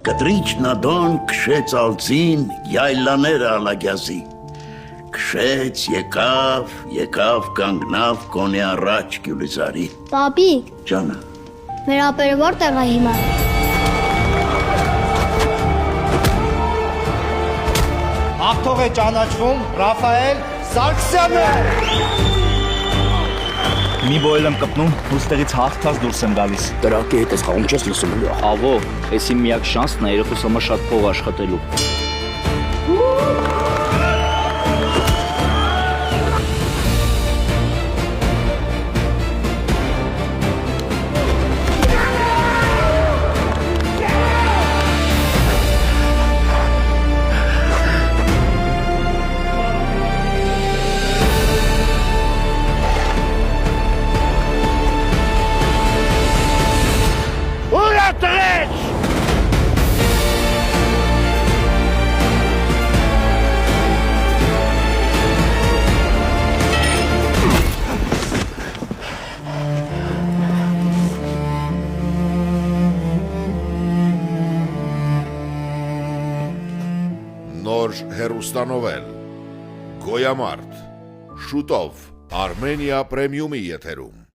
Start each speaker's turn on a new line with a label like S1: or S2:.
S1: Կտրիչն ադոն քշեց ալցին յայլաները ալագյազի։ Քշեց, եկավ, կանգնավ կոնի առաջ Գյուլիզարի։
S2: Պապիկ,
S1: Ջանա,
S2: մեր ապերը որտեղ է հիմա։
S3: Հաղթող է ճանաչվում Ռաֆայել Սարգսյանը։
S4: Մի բոյել եմ կպնում, ուստեղից հաղթած դուրս եմ գալիս։
S5: Տրակի հետ ես խաղում չես լսում։
S4: Ավո, ես իմ միակ շանսն է երեխուս համար շատ փող աշխատելու։
S6: Նոր հեռուստանովել Գոյամարտ շուտով Արմենիա պրեմիումի եթերում